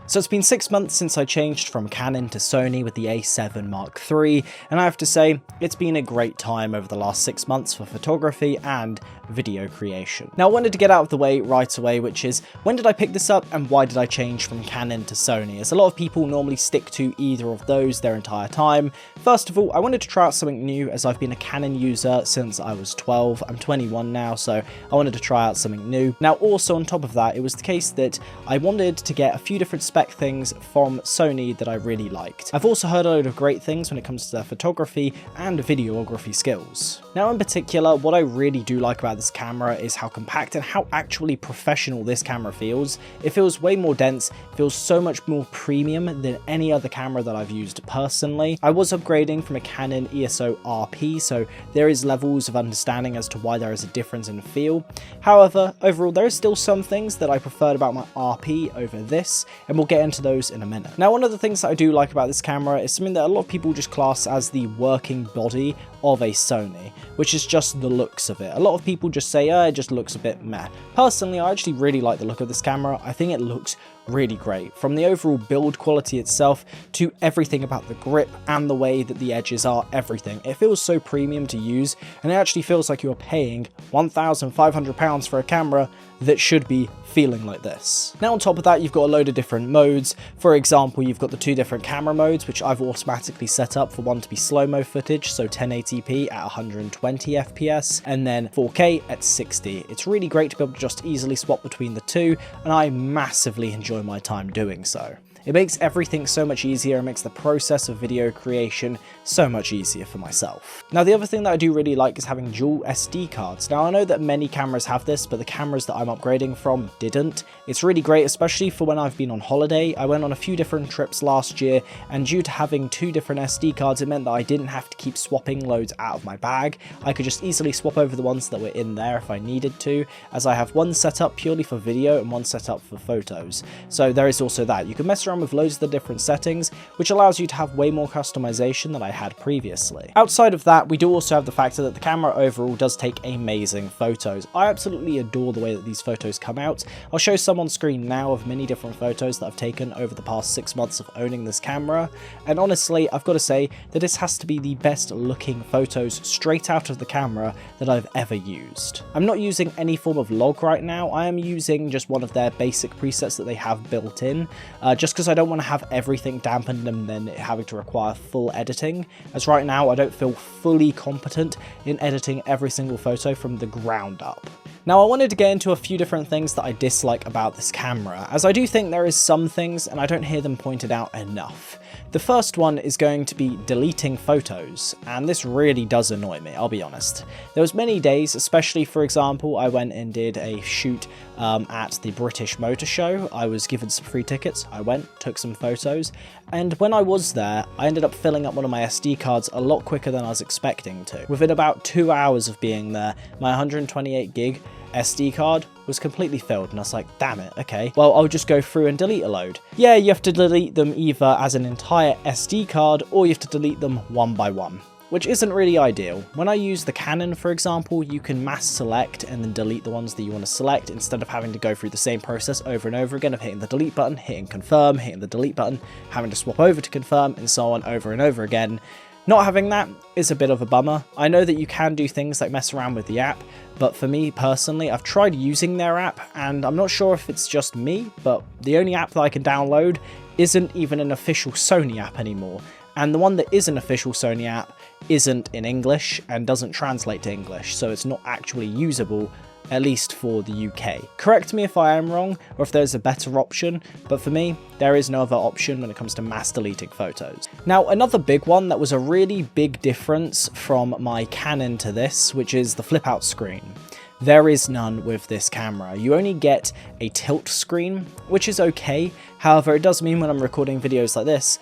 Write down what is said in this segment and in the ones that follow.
So it's been 6 months since I changed from Canon to Sony with the A7 Mark III, and I have to say, it's been a great time over the last 6 months for photography and video creation. Now I wanted to get out of the way right away, which is, when did I pick this up and why did I change from Canon to Sony? As a lot of people normally stick to either of those their entire time. First of all, I wanted to try out something new, as I've been a Canon user since I was 12. I'm 21 now, so I wanted to try out something new. Now also on top of that, it was the case that I wanted to get a few different spec things from Sony that I really liked. I've also heard a load of great things when it comes to their photography and videography skills. Now in particular, what I really do like about this camera is how compact and how actually professional this camera feels. It feels way more dense, feels so much more premium than any other camera that I've used personally. I was upgrading from a Canon ESO-RP, so there is levels of understanding as to why there is a difference in feel. However, overall there is still some things that I preferred about my RP over this, and we'll get into those in a minute. Now one of the things that I do like about this camera is something that a lot of people just class as the working body of a Sony, which is just the looks of it. A lot of people just say, it just looks a bit meh. Personally, I actually really like the look of this camera. I think it looks really great, from the overall build quality itself to everything about the grip and the way that the edges are, everything. It feels so premium to use, and it actually feels like you're paying £1,500 for a camera that should be feeling like this. Now on top of that, you've got a load of different modes. For example, you've got the 2 different camera modes, which I've automatically set up for one to be slow-mo footage, so 1080p at 120 FPS, and then 4K at 60. It's really great to be able to just easily swap between the two, and I massively enjoy my time doing so. It makes everything so much easier and makes the process of video creation so much easier for myself. Now the other thing that I do really like is having dual SD cards. Now I know that many cameras have this, but the cameras that I'm upgrading from didn't. It's really great, especially for when I've been on holiday. I went on a few different trips last year, and due to having 2 different SD cards, it meant that I didn't have to keep swapping loads out of my bag. I could just easily swap over the ones that were in there if I needed to, as I have one set up purely for video and one set up for photos. So there is also that. You can mess around with loads of the different settings, which allows you to have way more customization than I had previously. Outside of that, we do also have the factor that the camera overall does take amazing photos. I absolutely adore the way that these photos come out. I'll show some on screen now of many different photos that I've taken over the past 6 months of owning this camera, and honestly, I've got to say that this has to be the best looking photos straight out of the camera that I've ever used. I'm not using any form of log right now. I am using just one of their basic presets that they have built in, just because I don't want to have everything dampened and then having to require full editing, as right now I don't feel fully competent in editing every single photo from the ground up. Now I wanted to get into a few different things that I dislike about this camera, as I do think there is some things and I don't hear them pointed out enough. The first one is going to be deleting photos, and this really does annoy me, I'll be honest. There was many days, especially for example, I went and did a shoot at the British Motor Show. I was given some free tickets, I went, took some photos, and when I was there, I ended up filling up one of my SD cards a lot quicker than I was expecting to. Within about 2 hours of being there, my 128 gig SD card was completely filled, and I was like, damn it, okay, well I'll just go through and delete a load. Yeah, you have to delete them either as an entire SD card or you have to delete them one by one, which isn't really ideal. When I use the Canon, for example, you can mass select and then delete the ones that you want to select instead of having to go through the same process over and over again of hitting the delete button, hitting confirm, hitting the delete button, having to swap over to confirm, and so on over and over again. Not having that is a bit of a bummer. I know that you can do things like mess around with the app, but for me personally, I've tried using their app, and I'm not sure if it's just me, but the only app that I can download isn't even an official Sony app anymore. And the one that is an official Sony app isn't in English and doesn't translate to English, so it's not actually usable, at least for the UK. Correct me if I am wrong, or if there's a better option, but for me, there is no other option when it comes to mass deleting photos. Now, another big one that was a really big difference from my Canon to this, which is the flip out screen. There is none with this camera. You only get a tilt screen, which is okay. However, it does mean when I'm recording videos like this,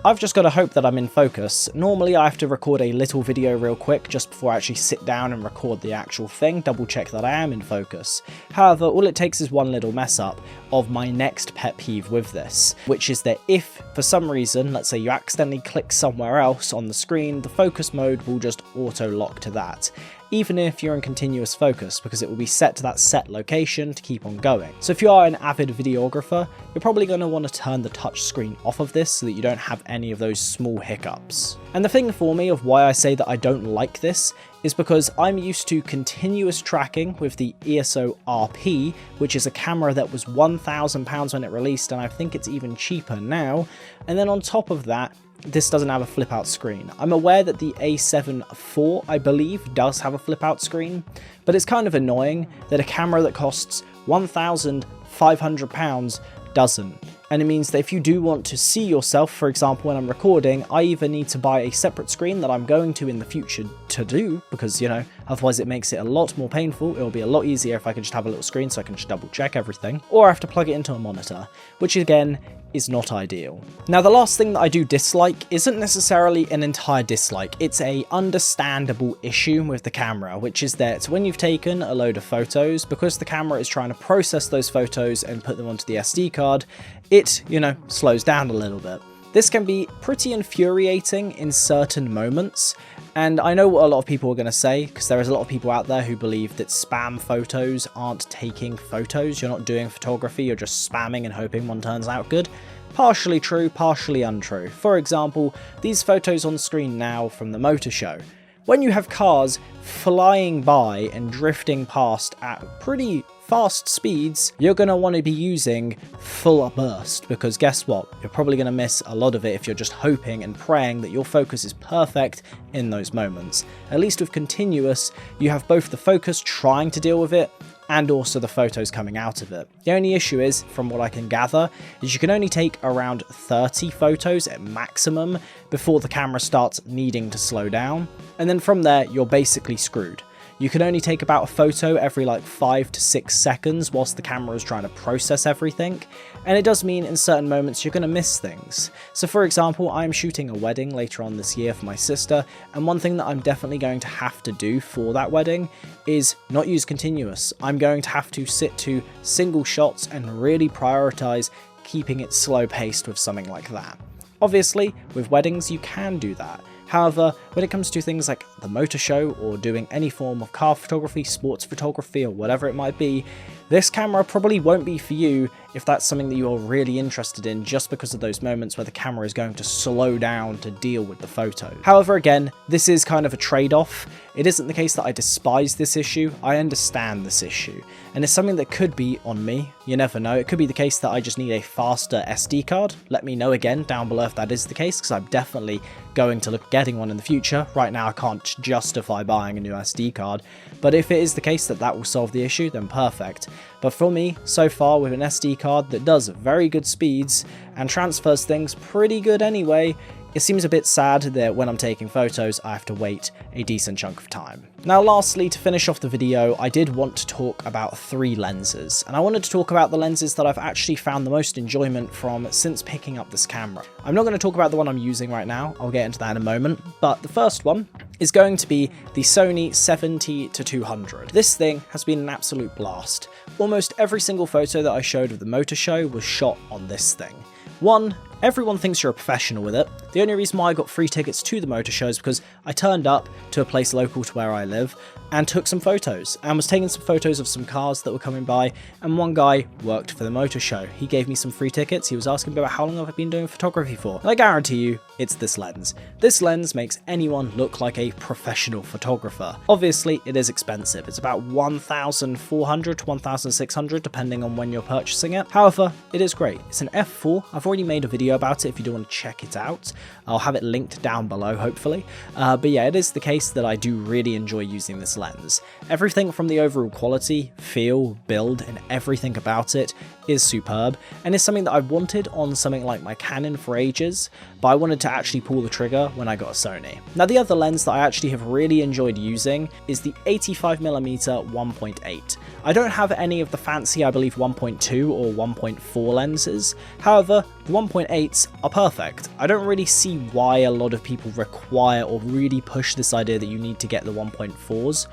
I've just got to hope that I'm in focus. Normally I have to record a little video real quick just before I actually sit down and record the actual thing, double check that I am in focus. However, all it takes is one little mess up of my next pet peeve with this, which is that if for some reason, let's say you accidentally click somewhere else on the screen, the focus mode will just auto lock to that. even if you're in continuous focus, because it will be set to that set location to keep on going. So if you are an avid videographer, you're probably going to want to turn the touch screen off of this so that you don't have any of those small hiccups. And the thing for me of why I say that I don't like this is because I'm used to continuous tracking with the A7iii, which is a camera that was £1,000 when it released, and I think it's even cheaper now. And then on top of that, this doesn't have a flip out screen. I'm aware that the A7 IV, I believe, does have a flip out screen, but it's kind of annoying that a camera that costs £1,500 doesn't. And it means that if you do want to see yourself, for example, when I'm recording, I either need to buy a separate screen that I'm going to in the future to do, because, you know, otherwise it makes it a lot more painful. It'll be a lot easier if I can just have a little screen so I can just double check everything, or I have to plug it into a monitor, which again is not ideal. Now, the last thing that I do dislike isn't necessarily an entire dislike. It's a understandable issue with the camera, which is that when you've taken a load of photos, because the camera is trying to process those photos and put them onto the SD card, it, you know, slows down a little bit. This can be pretty infuriating in certain moments, and I know what a lot of people are going to say, because there is a lot of people out there who believe that spam photos aren't taking photos. You're not doing photography, you're just spamming and hoping one turns out good. Partially true, partially untrue. For example, these photos on screen now from the motor show. When you have cars flying by and drifting past at pretty fast speeds, you're going to want to be using full burst, because guess what? You're probably going to miss a lot of it if you're just hoping and praying that your focus is perfect in those moments. At least with continuous, you have both the focus trying to deal with it and also the photos coming out of it. The only issue is, from what I can gather, is you can only take around 30 photos at maximum before the camera starts needing to slow down, and then from there you're basically screwed. You can only take about a photo every like 5 to 6 seconds whilst the camera is trying to process everything, and it does mean in certain moments you're going to miss things. So for example, I'm shooting a wedding later on this year for my sister, and one thing that I'm definitely going to have to do for that wedding is not use continuous. I'm going to have to sit to single shots and really prioritize keeping it slow paced with something like that. Obviously, with weddings you can do that. However, when it comes to things like the motor show or doing any form of car photography, sports photography, or whatever it might be, this camera probably won't be for you if that's something that you're really interested in, just because of those moments where the camera is going to slow down to deal with the photo. However, again, this is kind of a trade-off. It isn't the case that I despise this issue, I understand this issue, and it's something that could be on me. You never know, it could be the case that I just need a faster SD card. Let me know again down below if that is the case, because I'm definitely going to look at getting one in the future. Right now I can't justify buying a new SD card, but if it is the case that that will solve the issue, then perfect. But for me, so far, with an SD card that does very good speeds and transfers things pretty good anyway, it seems a bit sad that when I'm taking photos, I have to wait a decent chunk of time. Now lastly, to finish off the video, I did want to talk about 3 lenses, and I wanted to talk about the lenses that I've actually found the most enjoyment from since picking up this camera. I'm not going to talk about the one I'm using right now, I'll get into that in a moment, but the first one is going to be the Sony A7iii. This thing has been an absolute blast. Almost every single photo that I showed of the motor show was shot on this thing. One, everyone thinks you're a professional with it. The only reason why I got free tickets to the motor show is because I turned up to a place local to where I live and took some photos, and was taking some photos of some cars that were coming by, and one guy worked for the motor show. He gave me some free tickets. He was asking me about how long have I been doing photography for, and I guarantee you it's this lens. This lens makes anyone look like a professional photographer. Obviously it is expensive. It's about $1,400 to $1,600 depending on when you're purchasing it. However, it is great. It's an f4. I've already made a video about it if you do want to check it out. I'll have it linked down below hopefully. But yeah, it is the case that I do really enjoy using this lens. Everything from the overall quality, feel, build, and everything about it is superb, and it's something that I've wanted on something like my Canon for ages, but I wanted to actually pull the trigger when I got a Sony. Now the other lens that I actually have really enjoyed using is the 85mm 1.8. I don't have any of the fancy, I believe, 1.2 or 1.4 lenses. However, the 1.8s are perfect. I don't really see why a lot of people require or really push this idea that you need to get the 1.4s.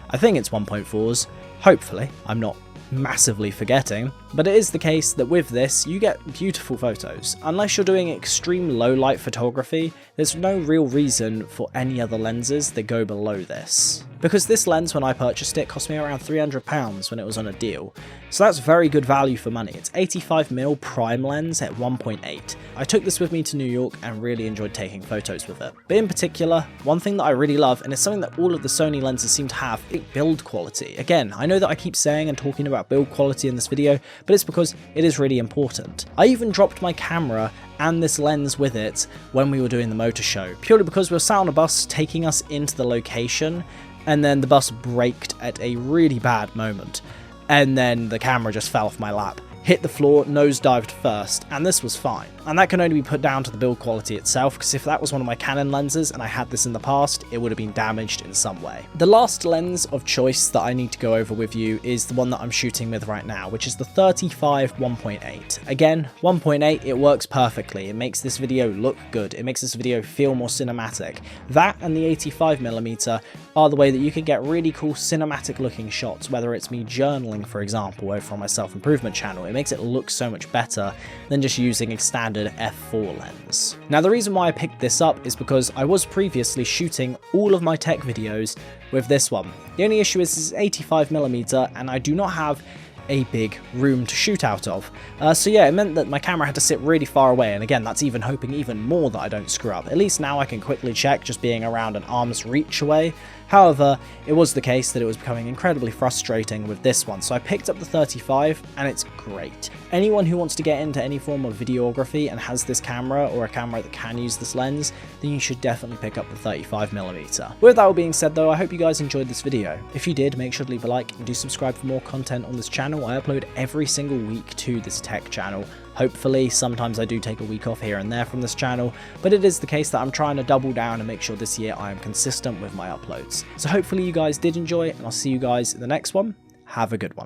I think it's 1.4s, hopefully, I'm not massively forgetting. But it is the case that with this, you get beautiful photos. Unless you're doing extreme low light photography, there's no real reason for any other lenses that go below this. Because this lens, when I purchased it, cost me around £300 when it was on a deal. So that's very good value for money. It's 85mm prime lens at 1.8. I took this with me to New York and really enjoyed taking photos with it. But in particular, one thing that I really love, and it's something that all of the Sony lenses seem to have, is build quality. Again, I know that I keep saying and talking about build quality in this video, but it's because it is really important. I even dropped my camera and this lens with it when we were doing the motor show, purely because we were sat on a bus taking us into the location, and then the bus braked at a really bad moment, and then the camera just fell off my lap, hit the floor, nosedived first, and this was fine. And that can only be put down to the build quality itself, because if that was one of my Canon lenses and I had this in the past, it would have been damaged in some way. The last lens of choice that I need to go over with you is the one that I'm shooting with right now, which is the 35 1.8. Again, 1.8, it works perfectly. It makes this video look good. It makes this video feel more cinematic. That and the 85mm are the way that you can get really cool cinematic looking shots, whether it's me journaling, for example, over on my self-improvement channel. It makes it look so much better than just using a standard f4 lens. Now, the reason why I picked this up is because I was previously shooting all of my tech videos with this one. The only issue is it's 85mm and I do not have a big room to shoot out of. So yeah, it meant that my camera had to sit really far away, and again, that's even hoping even more that I don't screw up. At least now I can quickly check just being around an arm's reach away. However, it was the case that it was becoming incredibly frustrating with this one, so I picked up the 35 and it's great. Anyone who wants to get into any form of videography and has this camera or a camera that can use this lens, then you should definitely pick up the 35mm. With that all being said though, I hope you guys enjoyed this video. If you did, make sure to leave a like and do subscribe for more content on this channel. I upload every single week to this tech channel. Hopefully, sometimes I do take a week off here and there from this channel, but it is the case that I'm trying to double down and make sure this year I am consistent with my uploads. So hopefully you guys did enjoy, and I'll see you guys in the next one. Have a good one.